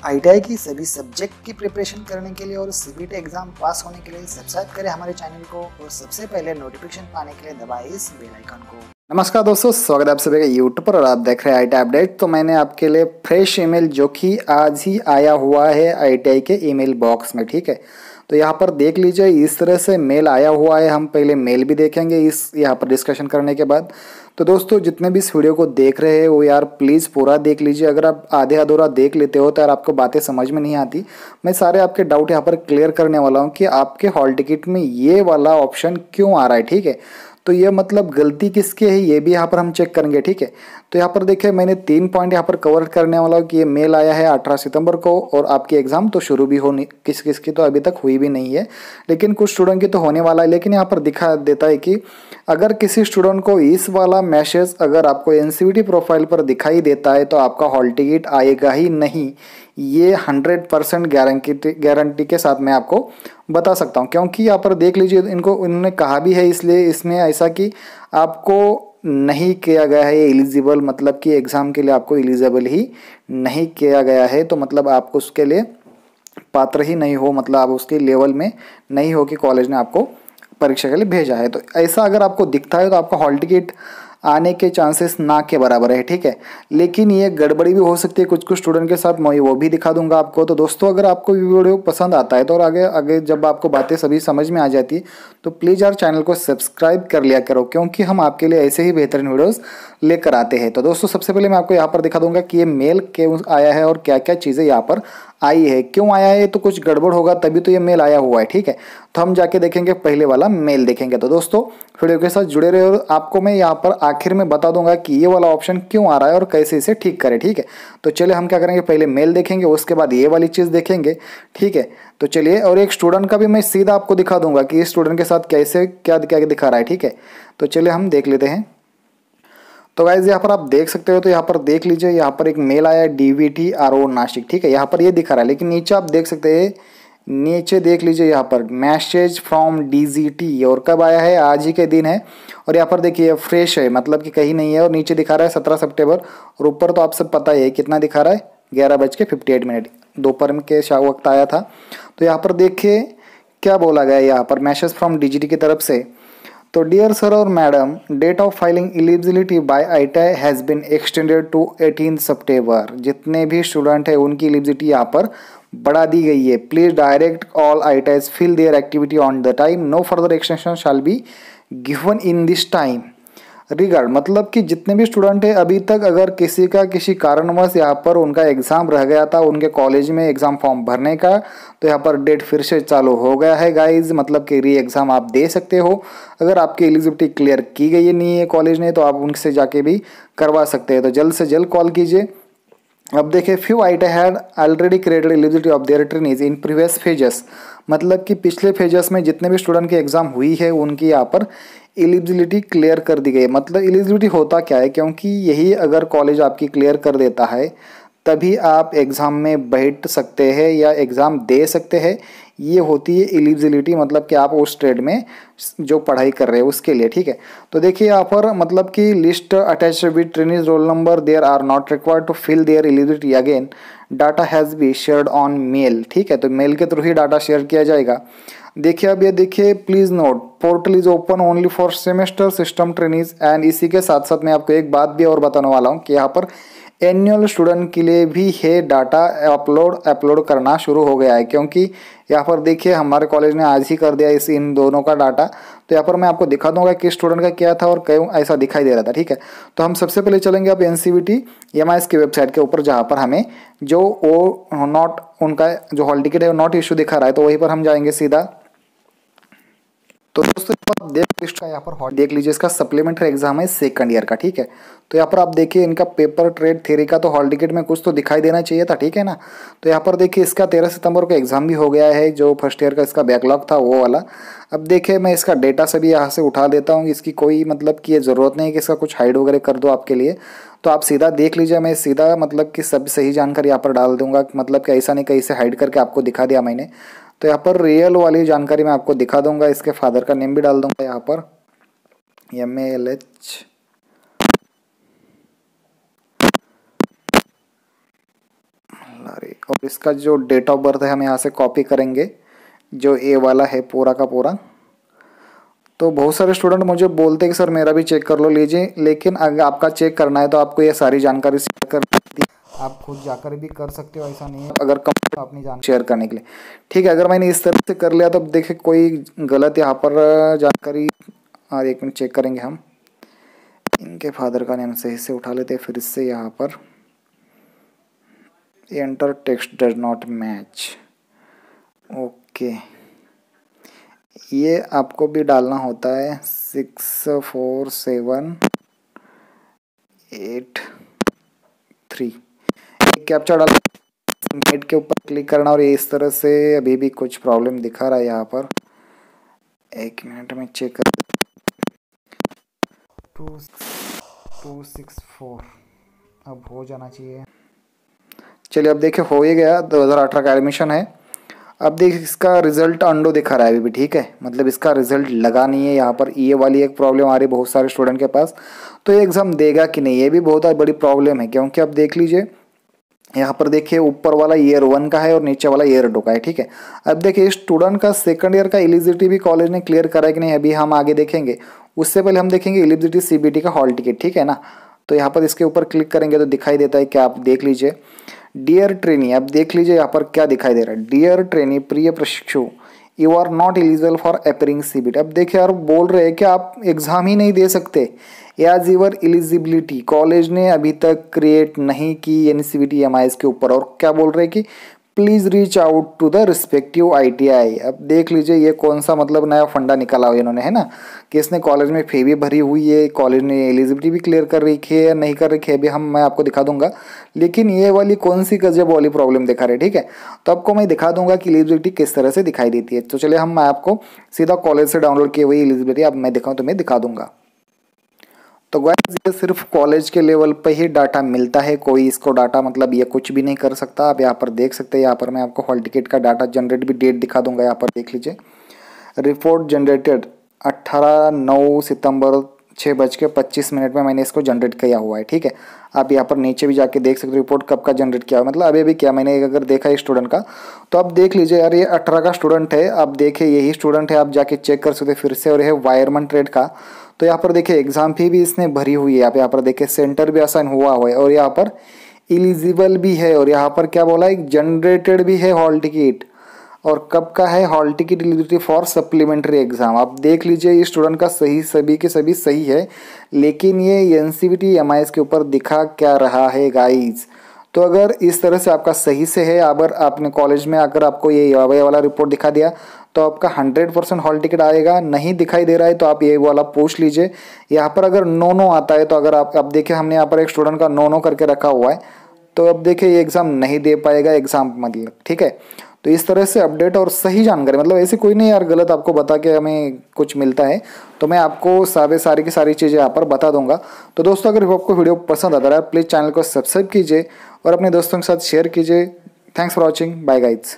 ITI की सभी subject की प्रिपरेशन करने के लिए और सीबीटी एग्जाम पास होने के लिए सब्सक्राइब करें हमारे चैनल को और सबसे पहले नोटिफिकेशन पाने के लिए दबाएं इस बेल आइकन को। नमस्कार दोस्तों, स्वागत है आप सभी का यूट्यूब पर और आप देख रहे हैं आईटीआई अपडेट। तो मैंने आपके लिए फ्रेश ईमेल जो कि आज ही आया हुआ है आईटीआई के ईमेल बॉक्स में, ठीक है। तो यहाँ पर देख लीजिए, इस तरह से मेल आया हुआ है। हम पहले मेल भी देखेंगे इस यहाँ पर डिस्कशन करने के बाद। तो दोस्तों, जितने भी इस वीडियो को देख रहे हैं वो यार प्लीज़ पूरा देख लीजिए। अगर आप आधे अधूरा देख लेते हो तो यार आपको बातें समझ में नहीं आती। मैं सारे आपके डाउट यहाँ पर क्लियर करने वाला हूँ कि आपके हॉल टिकट में ये वाला ऑप्शन क्यों आ रहा है, ठीक है। तो ये मतलब गलती किसकी है ये भी यहाँ पर हम चेक करेंगे, ठीक है। तो यहाँ पर देखिए, मैंने 3 पॉइंट यहाँ पर कवर करने वाला हूँ कि ये मेल आया है 18 सितंबर को और आपकी एग्ज़ाम तो शुरू भी होनी किस किस की तो अभी तक हुई भी नहीं है, लेकिन कुछ स्टूडेंट की तो होने वाला है। लेकिन यहाँ पर दिखा देता है कि अगर किसी स्टूडेंट को इस वाला मैसेज अगर आपको एनसीवीटी प्रोफाइल पर दिखाई देता है तो आपका हॉल टिकट आएगा ही नहीं। ये 100% गारंटी के साथ मैं आपको बता सकता हूँ, क्योंकि यहाँ पर देख लीजिए इन्होंने कहा भी है, इसलिए इसमें ऐसा कि आपको नहीं किया गया है एलिजिबल, मतलब कि एग्ज़ाम के लिए आपको एलिजिबल ही नहीं किया गया है। तो मतलब आपको उसके लिए पात्र ही नहीं हो, मतलब आप उसके लेवल में नहीं हो कि कॉलेज ने आपको परीक्षा के लिए भेजा है। तो ऐसा अगर आपको दिखता है तो आपका हॉल टिकट आने के चांसेस ना के बराबर है, ठीक है। लेकिन ये गड़बड़ी भी हो सकती है कुछ स्टूडेंट के साथ, मैं वो भी दिखा दूंगा आपको। तो दोस्तों, अगर आपको वीडियो पसंद आता है तो और आगे आगे जब आपको बातें सभी समझ में आ जाती है तो प्लीज़ यार चैनल को सब्सक्राइब कर लिया करो, क्योंकि हम आपके लिए ऐसे ही बेहतरीन वीडियोज़ लेकर आते हैं। तो दोस्तों, सबसे पहले मैं आपको यहाँ पर दिखा दूंगा कि ये मेल क्यों आया है और क्या क्या चीज़ें यहाँ पर आई है। क्यों आया है तो कुछ गड़बड़ होगा तभी तो ये मेल आया हुआ है, ठीक है। तो हम जाके देखेंगे, पहले वाला मेल देखेंगे। तो दोस्तों, वीडियो के साथ जुड़े रहे और आपको मैं यहाँ पर आखिर में बता दूंगा कि ये वाला ऑप्शन क्यों आ रहा है और कैसे इसे ठीक करें, ठीक है। तो चलिए हम क्या करेंगे, पहले मेल देखेंगे, उसके बाद ये वाली चीज़ देखेंगे, ठीक है। तो चलिए, और एक स्टूडेंट का भी मैं सीधा आपको दिखा दूंगा कि इस स्टूडेंट के साथ कैसे क्या क्या दिखा रहा है, ठीक है। तो चलिए हम देख लेते हैं। तो गाइज यहाँ पर आप देख सकते हो, तो यहाँ पर देख लीजिए, यहाँ पर एक मेल आया है डीवीटी आरओ नासिक, ठीक है। यहाँ पर ये दिखा रहा है, लेकिन नीचे आप देख सकते हैं, नीचे देख लीजिए यहाँ पर मैसेज फ्रॉम डीजीटी, और कब आया है, आज ही के दिन है। और यहाँ पर देखिए फ्रेश है, मतलब कि कहीं नहीं है, और नीचे दिखा रहा है 17 सितंबर, और ऊपर तो आप सब पता ही है कितना दिखा रहा है, 11:58 दोपहर के वक्त आया था। तो यहाँ पर देखिए क्या बोला गया है यहाँ पर मैसेज फ्रॉम डीजीटी की तरफ से। तो डियर सर और madam, date of filing eligibility by ITI has been extended to 18 सितंबर। जितने भी स्टूडेंट हैं उनकी एलिजिबिलिटी यहाँ पर बढ़ा दी गई है। Please direct all ITIs fill their activity on the time, no further extension shall be given in this time regard. मतलब कि जितने भी स्टूडेंट हैं अभी तक अगर किसी का किसी कारणवश यहाँ पर उनका एग्ज़ाम रह गया था उनके कॉलेज में एग्ज़ाम फॉर्म भरने का, तो यहाँ पर डेट फिर से चालू हो गया है गाइज। मतलब कि री एग्ज़ाम आप दे सकते हो। अगर आपकी एलिजिबिलिटी क्लियर की गई नहीं है कॉलेज ने तो आप उनसे जाके भी करवा सकते हैं। तो जल्द से जल्द कॉल कीजिए। अब देखिए, few ITI had already created eligibility of their trainees in previous phases. मतलब कि पिछले फेजेस में जितने भी स्टूडेंट की एग्ज़ाम हुई है उनकी यहाँ पर एलिजिबिलिटी क्लियर कर दी गई है। मतलब एलिजिबिलिटी होता क्या है, क्योंकि यही अगर कॉलेज आपकी क्लियर कर देता है तभी आप एग्ज़ाम में बैठ सकते हैं या एग्ज़ाम दे सकते हैं। ये होती है एलिजिबिलिटी, मतलब कि आप उस ट्रेड में जो पढ़ाई कर रहे हैं उसके लिए, ठीक है। तो देखिए यहाँ पर मतलब कि list attach with trainees roll number, there are not required to fill their eligibility again, data has be shared on mail, ठीक है। तो मेल के थ्रू ही डाटा शेयर किया जाएगा। देखिए, अब ये देखिए, please note portal is open only for semester system trainees. And इसी के साथ साथ मैं आपको एक बात भी और बताने वाला हूँ कि यहाँ पर एनुअल स्टूडेंट के लिए भी है डाटा अपलोड करना शुरू हो गया है, क्योंकि यहाँ पर देखिए हमारे कॉलेज ने आज ही कर दिया इन दोनों का डाटा। तो यहाँ पर मैं आपको दिखा दूंगा कि स्टूडेंट का क्या था और क्यों ऐसा दिखाई दे रहा था, ठीक है। तो हम सबसे पहले चलेंगे अब एनसीवीटी एमआईएस की वेबसाइट के ऊपर, जहाँ पर हमें जो वो नॉट उनका जो हॉल टिकट है वो नॉट इशू दिखा रहा है, तो वहीं पर हम जाएंगे सीधा। तो दोस्तों, आप यहाँ पर हॉल देख लीजिए, इसका सप्लीमेंट्री एग्जाम है सेकंड ईयर का, ठीक है। तो यहाँ पर आप देखिए इनका पेपर ट्रेड थ्योरी का तो हॉल टिकट में कुछ तो दिखाई देना चाहिए था, ठीक है ना। तो यहाँ पर देखिए इसका 13 सितंबर को एग्जाम भी हो गया है, जो फर्स्ट ईयर का इसका बैकलॉग था वो वाला। अब देखिए मैं इसका डेटा सभी यहाँ से उठा देता हूँ, इसकी कोई मतलब कि ये ज़रूरत नहीं है कि इसका कुछ हाइड वगैरह कर दो आपके लिए। तो आप सीधा देख लीजिए, मैं सीधा मतलब कि सब सही जानकारी यहाँ पर डाल दूंगा, मतलब कि ऐसा नहीं कहीं से हाइड करके आपको दिखा दिया मैंने। तो यहाँ पर रियल वाली जानकारी मैं आपको दिखा दूंगा, इसके फादर का नेम भी डाल दूंगा यहाँ पर, MALH अरे, और इसका जो डेट ऑफ बर्थ है हम यहाँ से कॉपी करेंगे, जो ए वाला है पूरा का पूरा। तो बहुत सारे स्टूडेंट मुझे बोलते हैं कि सर मेरा भी चेक कर लो, लीजिए, लेकिन अगर आपका चेक करना है तो आपको ये सारी जानकारी शेयर कर सकती है, आप खुद जाकर भी कर सकते हो, ऐसा नहीं है। अगर कम तो अपनी जानकारी शेयर करने के लिए, ठीक है। अगर मैंने इस तरह से कर लिया तो देखिए कोई गलत यहाँ पर जानकारी, और एक मिनट चेक करेंगे हम, इनके फादर का नेम सही से उठा लेते हैं फिर से। यहाँ पर enter text does not match, okay, ये आपको भी डालना होता है 64783। कैप्चा डाल, सबमिट के ऊपर क्लिक करना, और ये इस तरह से अभी भी कुछ प्रॉब्लम दिखा रहा है यहाँ पर। एक मिनट में चेक कर, 2264 अब हो जाना चाहिए। चलिए अब देखिए हो ही गया, 2018 का एडमिशन है। अब देखिए इसका रिजल्ट अंडो दिखा रहा है अभी भी, ठीक है, मतलब इसका रिजल्ट लगा नहीं है। यहाँ पर ये वाली एक प्रॉब्लम आ रही है बहुत सारे स्टूडेंट के पास, तो ये एग्ज़ाम देगा कि नहीं, ये भी बहुत बड़ी प्रॉब्लम है। क्योंकि अब देख लीजिए यहाँ पर देखिए ऊपर वाला ईयर 1 का है और नीचे वाला ईयर 2 का है, ठीक है। अब देखिए स्टूडेंट का सेकंड ईयर का एलिजिबिलिटी भी कॉलेज ने क्लियर करा है कि नहीं, अभी हम आगे देखेंगे। उससे पहले हम देखेंगे एलिजिबिलिटी सीबीटी का हॉल टिकट, ठीक है ना। तो यहाँ पर इसके ऊपर क्लिक करेंगे तो दिखाई देता है कि आप देख लीजिए, डियर ट्रेनी, अब देख लीजिए यहाँ पर क्या दिखाई दे रहा है, डियर ट्रेनी प्रिय प्रशिक्षु, you are not eligible for appearing CBT. अब देखिए यार बोल रहे हैं कि आप एग्जाम ही नहीं दे सकते, एज यूर एलिजिबिलिटी कॉलेज ने अभी तक क्रिएट नहीं की एनसीबीटी एमआईएस के ऊपर। और क्या बोल रहे हैं कि please reach out to the respective ITI. अब देख लीजिए ये कौन सा मतलब नया फंडा निकाला हुआ इन्होंने, है ना, कि इसने कॉलेज में फी भी भरी हुई है, कॉलेज ने एलिजिबिलिटी भी क्लियर कर रखी है या नहीं कर रखी है, अभी मैं आपको दिखा दूंगा। लेकिन ये वाली कौन सी गजब वाली प्रॉब्लम दिखा रहे, ठीक है। तो आपको मैं दिखा दूंगा कि एलिजिबिलिटी किस तरह से दिखाई देती है। तो चलिए मैं आपको सीधा कॉलेज से डाउनलोड किए हुई एलिजिबिलिटी अब मैं दिखाऊँ तो मैं दिखा दूंगा। तो गाइस ये सिर्फ कॉलेज के लेवल पे ही डाटा मिलता है, कोई इसको डाटा मतलब ये कुछ भी नहीं कर सकता। आप यहाँ पर देख सकते हैं, यहाँ पर मैं आपको हॉल टिकट का डाटा जनरेट भी डेट दिखा दूंगा। यहाँ पर देख लीजिए, रिपोर्ट जनरेटेड 18/9 सितंबर 6:25 में मैंने इसको जनरेट किया हुआ है, ठीक है। आप यहाँ पर नीचे भी जाके देख सकते हो रिपोर्ट कब का जनरेट किया हुआ, मतलब अभी भी क्या मैंने अगर देखा है स्टूडेंट का, तो आप देख लीजिए यार ये 18 का स्टूडेंट है। आप देखिए यही स्टूडेंट है, आप जाके चेक कर सकते हैं फिर से। और ये वायरमन ट्रेड का, तो यहाँ पर देखिए एग्जाम फी भी इसने भरी हुई है। आप यहाँ पर देखिए सेंटर भी असाइन हुआ है और यहाँ पर एलिजिबल भी है। और यहाँ पर क्या बोला है, जनरेटेड भी है हॉल टिकट। और कब का है hall ticket eligibility for supplementary exam. आप देख लीजिए ये स्टूडेंट का सही सभी के सभी सही है, लेकिन ये एनसीबीटी एमआईएस के ऊपर दिखा क्या रहा है गाइज। तो अगर इस तरह से आपका सही से है, अगर आपने कॉलेज में अगर आपको ये वाला रिपोर्ट दिखा दिया तो आपका 100% हॉल टिकट आएगा। नहीं दिखाई दे रहा है तो आप ये वाला पूछ लीजिए। यहाँ पर अगर नो आता है तो अगर आप अब देखिए हमने यहाँ पर एक स्टूडेंट का नो करके रखा हुआ है, तो अब देखिए ये एग्ज़ाम नहीं दे पाएगा एग्ज़ाम मतलब, ठीक है। तो इस तरह से अपडेट और सही जानकारी, मतलब ऐसे कोई नहीं यार गलत आपको बता के हमें कुछ मिलता है, तो मैं आपको सारी की सारी चीज़ें यहाँ पर बता दूंगा। तो दोस्तों अगर आपको वीडियो पसंद आता है प्लीज़ चैनल को सब्सक्राइब कीजिए और अपने दोस्तों के साथ शेयर कीजिए। Thanks for watching, bye guys.